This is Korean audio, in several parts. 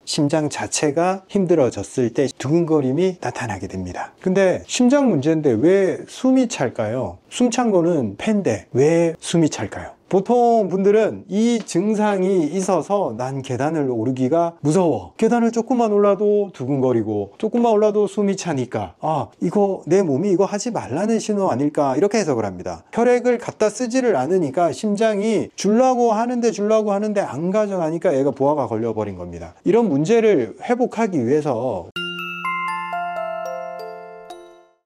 심장 자체가 힘들어졌을 때 두근거림이 나타나게 됩니다. 근데 심장 문제인데 왜 숨이 찰까요? 숨 찬 거는 폐인데 왜 숨이 찰까요? 보통 분들은 이 증상이 있어서 난 계단을 오르기가 무서워. 계단을 조금만 올라도 두근거리고 조금만 올라도 숨이 차니까 이거 내 몸이 이거 하지 말라는 신호 아닐까 이렇게 해석을 합니다. 혈액을 갖다 쓰지를 않으니까 심장이 주려고 하는데 안 가져가니까 얘가 부하가 걸려버린 겁니다. 이런 문제를 회복하기 위해서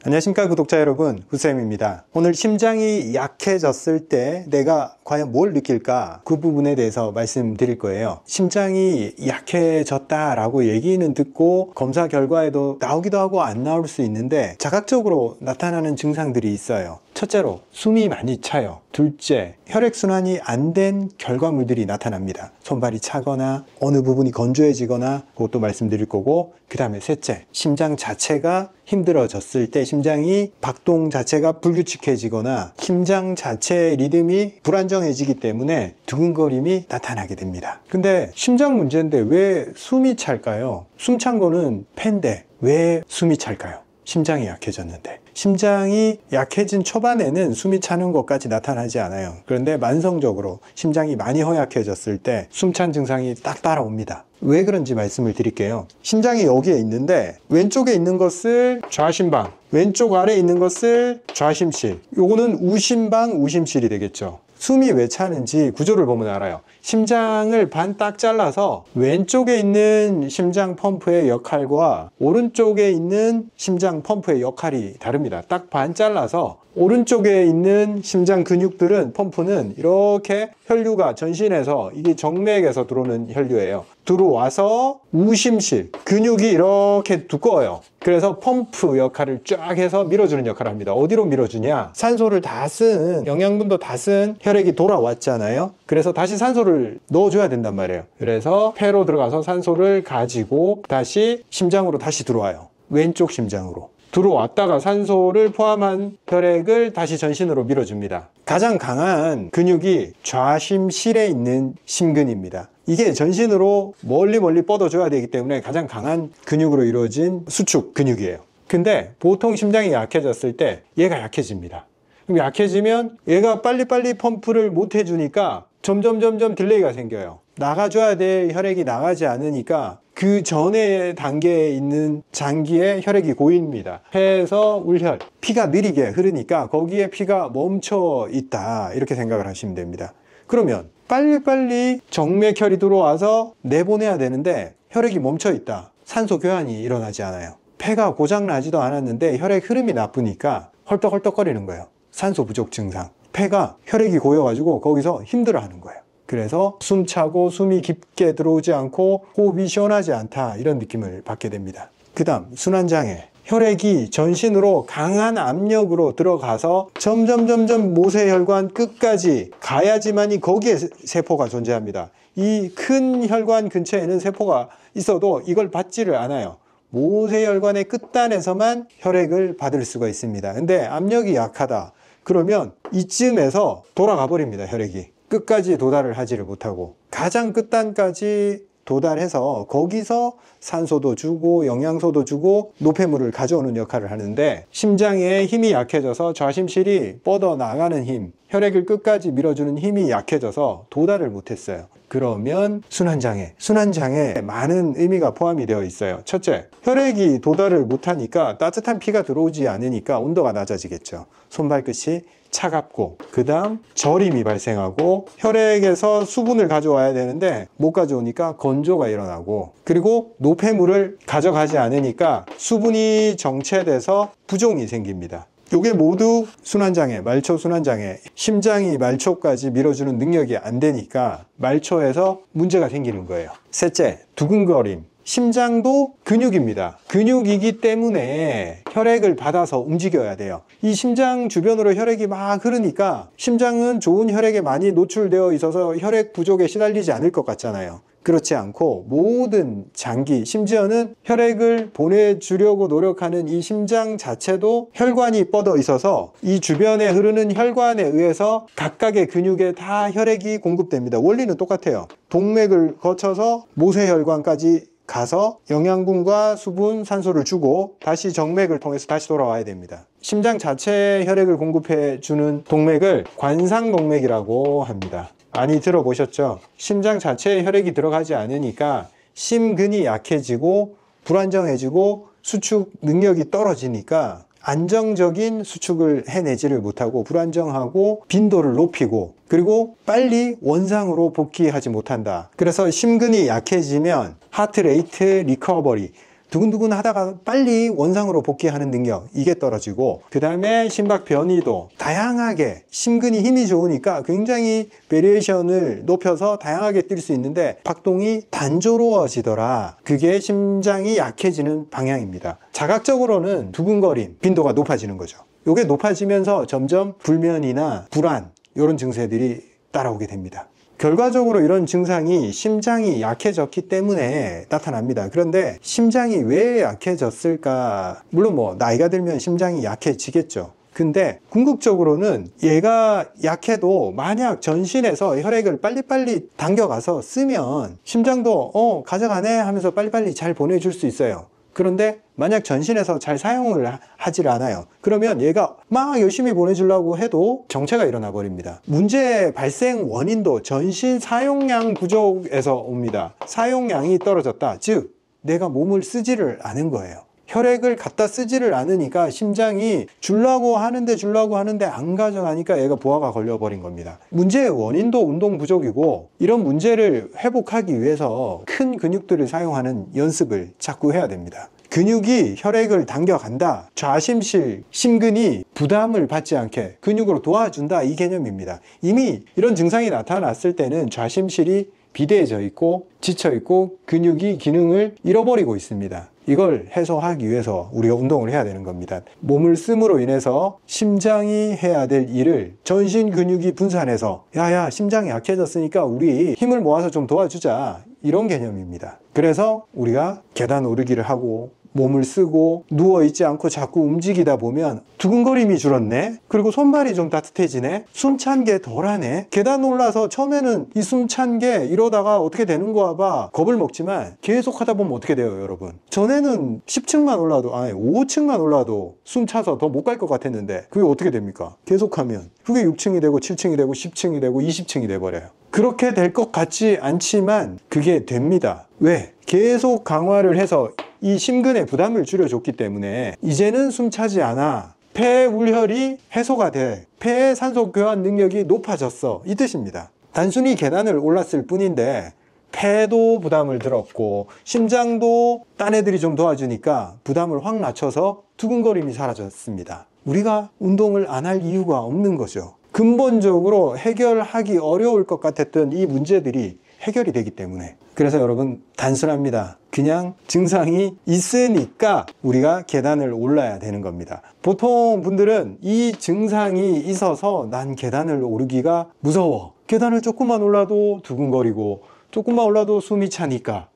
안녕하십니까 구독자 여러분, 후쌤입니다. 오늘 심장이 약해졌을 때 내가 과연 뭘 느낄까? 그 부분에 대해서 말씀드릴 거예요. 심장이 약해졌다라고 얘기는 듣고 검사 결과에도 나오기도 하고 안 나올 수 있는데 자각적으로 나타나는 증상들이 있어요. 첫째로 숨이 많이 차요. 둘째, 혈액순환이 안 된 결과물들이 나타납니다. 손발이 차거나 어느 부분이 건조해지거나 그것도 말씀드릴 거고, 그 다음에 셋째, 심장 자체가 힘들어졌을 때 심장이 박동 자체가 불규칙해지거나 심장 자체의 리듬이 불안정해지기 때문에 두근거림이 나타나게 됩니다. 근데 심장 문제인데 왜 숨이 찰까요? 숨 찬 거는 폐인데 왜 숨이 찰까요? 심장이 약해졌는데. 심장이 약해진 초반에는 숨이 차는 것까지 나타나지 않아요. 그런데 만성적으로 심장이 많이 허약해졌을 때 숨찬 증상이 딱 따라옵니다. 왜 그런지 말씀을 드릴게요. 심장이 여기에 있는데 왼쪽에 있는 것을 좌심방, 왼쪽 아래에 있는 것을 좌심실, 요거는 우심방, 우심실이 되겠죠. 숨이 왜 차는지 구조를 보면 알아요. 심장을 반 딱 잘라서 왼쪽에 있는 심장 펌프의 역할과 오른쪽에 있는 심장 펌프의 역할이 다릅니다. 딱 반 잘라서 오른쪽에 있는 심장 근육들은, 펌프는 이렇게 혈류가 전신에서, 이게 정맥에서 들어오는 혈류예요. 들어와서 우심실, 근육이 이렇게 두꺼워요. 그래서 펌프 역할을 쫙 해서 밀어주는 역할을 합니다. 어디로 밀어주냐? 산소를 다 쓴, 영양분도 다 쓴 혈액이 돌아왔잖아요. 그래서 다시 산소를 넣어줘야 된단 말이에요. 그래서 폐로 들어가서 산소를 가지고 다시 심장으로 다시 들어와요. 왼쪽 심장으로. 들어왔다가 산소를 포함한 혈액을 다시 전신으로 밀어줍니다. 가장 강한 근육이 좌심실에 있는 심근입니다. 이게 전신으로 멀리 뻗어줘야 되기 때문에 가장 강한 근육으로 이루어진 수축 근육이에요. 근데 보통 심장이 약해졌을 때 얘가 약해집니다. 그럼 약해지면 얘가 빨리빨리 펌프를 못 해주니까 점점 딜레이가 생겨요. 나가줘야 될 혈액이 나가지 않으니까 그 전에 단계에 있는 장기에 혈액이 고입니다. 폐에서 울혈, 피가 느리게 흐르니까 거기에 피가 멈춰 있다, 이렇게 생각을 하시면 됩니다. 그러면 빨리빨리 정맥혈이 들어와서 내보내야 되는데 혈액이 멈춰 있다. 산소 교환이 일어나지 않아요. 폐가 고장나지도 않았는데 혈액 흐름이 나쁘니까 헐떡헐떡거리는 거예요. 산소 부족 증상. 폐가 혈액이 고여가지고 거기서 힘들어하는 거예요. 그래서 숨차고 숨이 깊게 들어오지 않고 호흡이 시원하지 않다, 이런 느낌을 받게 됩니다. 그 다음 순환장애. 혈액이 전신으로 강한 압력으로 들어가서 점점 모세혈관 끝까지 가야지만이 거기에 세포가 존재합니다. 이 큰 혈관 근처에는 세포가 있어도 이걸 받지를 않아요. 모세혈관의 끝단에서만 혈액을 받을 수가 있습니다. 근데 압력이 약하다 그러면 이쯤에서 돌아가 버립니다. 혈액이 끝까지 도달을 하지를 못하고 가장 끝단까지 도달해서 거기서 산소도 주고 영양소도 주고 노폐물을 가져오는 역할을 하는데, 심장의 힘이 약해져서 좌심실이 뻗어나가는 힘, 혈액을 끝까지 밀어주는 힘이 약해져서 도달을 못했어요. 그러면 순환장애에 많은 의미가 포함이 되어 있어요. 첫째, 혈액이 도달을 못하니까 따뜻한 피가 들어오지 않으니까 온도가 낮아지겠죠. 손발끝이 차갑고, 그 다음 저림이 발생하고, 혈액에서 수분을 가져와야 되는데 못 가져오니까 건조가 일어나고, 그리고 노폐물을 가져가지 않으니까 수분이 정체돼서 부종이 생깁니다. 이게 모두 순환장애, 말초 순환장애. 심장이 말초까지 밀어주는 능력이 안 되니까 말초에서 문제가 생기는 거예요. 셋째, 두근거림. 심장도 근육입니다. 근육이기 때문에 혈액을 받아서 움직여야 돼요. 이 심장 주변으로 혈액이 막 흐르니까 심장은 좋은 혈액에 많이 노출되어 있어서 혈액 부족에 시달리지 않을 것 같잖아요. 그렇지 않고 모든 장기, 심지어는 혈액을 보내주려고 노력하는 이 심장 자체도 혈관이 뻗어 있어서 이 주변에 흐르는 혈관에 의해서 각각의 근육에 다 혈액이 공급됩니다. 원리는 똑같아요. 동맥을 거쳐서 모세혈관까지 가서 영양분과 수분, 산소를 주고 다시 정맥을 통해서 다시 돌아와야 됩니다. 심장 자체에 혈액을 공급해 주는 동맥을 관상동맥이라고 합니다. 많이 들어보셨죠? 심장 자체에 혈액이 들어가지 않으니까 심근이 약해지고 불안정해지고 수축 능력이 떨어지니까 안정적인 수축을 해내지를 못하고 불안정하고 빈도를 높이고 그리고 빨리 원상으로 복귀하지 못한다. 그래서 심근이 약해지면 하트레이트 리커버리, 두근두근 하다가 빨리 원상으로 복귀하는 능력, 이게 떨어지고, 그 다음에 심박 변이도 다양하게, 심근이 힘이 좋으니까 굉장히 베리에이션을 높여서 다양하게 뛸 수 있는데 박동이 단조로워지더라. 그게 심장이 약해지는 방향입니다. 자각적으로는 두근거림, 빈도가 높아지는 거죠. 이게 높아지면서 점점 불면이나 불안, 이런 증세들이 따라오게 됩니다. 결과적으로 이런 증상이 심장이 약해졌기 때문에 나타납니다. 그런데 심장이 왜 약해졌을까? 물론 뭐 나이가 들면 심장이 약해지겠죠. 근데 궁극적으로는 얘가 약해도 만약 전신에서 혈액을 빨리빨리 당겨가서 쓰면 심장도 가져가네 하면서 빨리빨리 잘 보내줄 수 있어요. 그런데 만약 전신에서 잘 사용을 하질 않아요. 그러면 얘가 막 열심히 보내주려고 해도 정체가 일어나 버립니다. 문제 발생 원인도 전신 사용량 부족에서 옵니다. 사용량이 떨어졌다. 즉 내가 몸을 쓰지를 않은 거예요. 혈액을 갖다 쓰지를 않으니까 심장이 주려고 하는데 안 가져가니까 얘가 부하가 걸려버린 겁니다. 문제의 원인도 운동 부족이고, 이런 문제를 회복하기 위해서 큰 근육들을 사용하는 연습을 자꾸 해야 됩니다. 근육이 혈액을 당겨간다. 좌심실, 심근이 부담을 받지 않게 근육으로 도와준다. 이 개념입니다. 이미 이런 증상이 나타났을 때는 좌심실이 비대해져 있고 지쳐 있고 근육이 기능을 잃어버리고 있습니다. 이걸 해소하기 위해서 우리가 운동을 해야 되는 겁니다. 몸을 씀으로 인해서 심장이 해야 될 일을 전신 근육이 분산해서 야야 심장이 약해졌으니까 우리 힘을 모아서 좀 도와주자, 이런 개념입니다. 그래서 우리가 계단 오르기를 하고 몸을 쓰고 누워있지 않고 자꾸 움직이다 보면 두근거림이 줄었네, 그리고 손발이 좀 따뜻해지네, 숨찬 게 덜하네. 계단 올라서 처음에는 이 숨찬 게 이러다가 어떻게 되는 거야 봐 겁을 먹지만 계속 하다 보면 어떻게 돼요 여러분? 전에는 10층만 올라도 5층만 올라도 숨 차서 더 못 갈 것 같았는데 그게 어떻게 됩니까? 계속하면 그게 6층이 되고 7층이 되고 10층이 되고 20층이 돼버려요. 그렇게 될 것 같지 않지만 그게 됩니다. 왜? 계속 강화를 해서 이 심근의 부담을 줄여줬기 때문에 이제는 숨차지 않아. 폐 울혈이 해소가 돼. 폐의 산소 교환 능력이 높아졌어. 이 뜻입니다. 단순히 계단을 올랐을 뿐인데 폐도 부담을 들었고 심장도 딴 애들이 좀 도와주니까 부담을 확 낮춰서 두근거림이 사라졌습니다. 우리가 운동을 안 할 이유가 없는 거죠. 근본적으로 해결하기 어려울 것 같았던 이 문제들이 해결이 되기 때문에. 그래서 여러분 단순합니다. 그냥 증상이 있으니까 우리가 계단을 올라야 되는 겁니다. 보통 분들은 이 증상이 있어서 난 계단을 오르기가 무서워. 계단을 조금만 올라도 두근거리고 조금만 올라도 숨이 차니까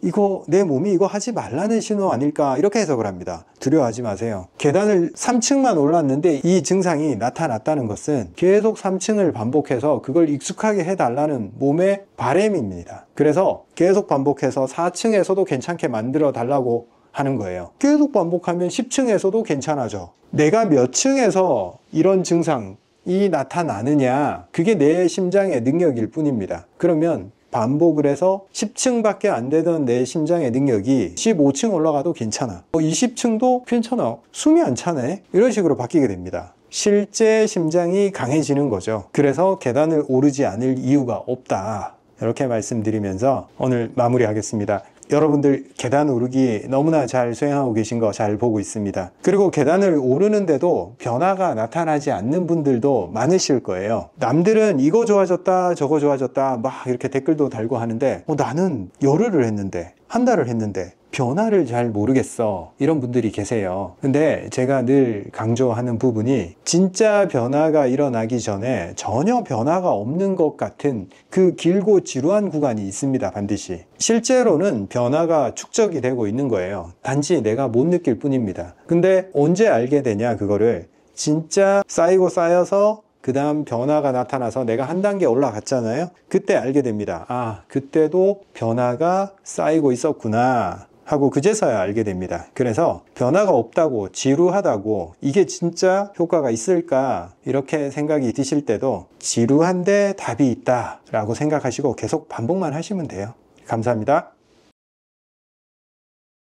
이거 내 몸이 이거 하지 말라는 신호 아닐까, 이렇게 해석을 합니다. 두려워하지 마세요. 계단을 3층만 올랐는데 이 증상이 나타났다는 것은 계속 3층을 반복해서 그걸 익숙하게 해달라는 몸의 바람입니다. 그래서 계속 반복해서 4층에서도 괜찮게 만들어 달라고 하는 거예요. 계속 반복하면 10층에서도 괜찮아져. 내가 몇 층에서 이런 증상이 나타나느냐, 그게 내 심장의 능력일 뿐입니다. 그러면 반복을 해서 10층밖에 안 되던 내 심장의 능력이 15층 올라가도 괜찮아. 20층도 괜찮아. 숨이 안 차네. 이런 식으로 바뀌게 됩니다. 실제 심장이 강해지는 거죠. 그래서 계단을 오르지 않을 이유가 없다. 이렇게 말씀드리면서 오늘 마무리하겠습니다. 여러분들 계단 오르기 너무나 잘 수행하고 계신 거 잘 보고 있습니다. 그리고 계단을 오르는데도 변화가 나타나지 않는 분들도 많으실 거예요. 남들은 이거 좋아졌다 저거 좋아졌다 막 이렇게 댓글도 달고 하는데 나는 열흘을 했는데 한 달을 했는데 변화를 잘 모르겠어, 이런 분들이 계세요. 근데 제가 늘 강조하는 부분이 진짜 변화가 일어나기 전에 전혀 변화가 없는 것 같은 그 길고 지루한 구간이 있습니다. 반드시 실제로는 변화가 축적이 되고 있는 거예요. 단지 내가 못 느낄 뿐입니다. 근데 언제 알게 되냐, 그거를 진짜 쌓이고 쌓여서 그 다음 변화가 나타나서 내가 한 단계 올라갔잖아요. 그때 알게 됩니다. 아, 그때도 변화가 쌓이고 있었구나 하고 그제서야 알게 됩니다. 그래서 변화가 없다고, 지루하다고, 이게 진짜 효과가 있을까 이렇게 생각이 드실 때도 지루한데 답이 있다 라고 생각하시고 계속 반복만 하시면 돼요. 감사합니다.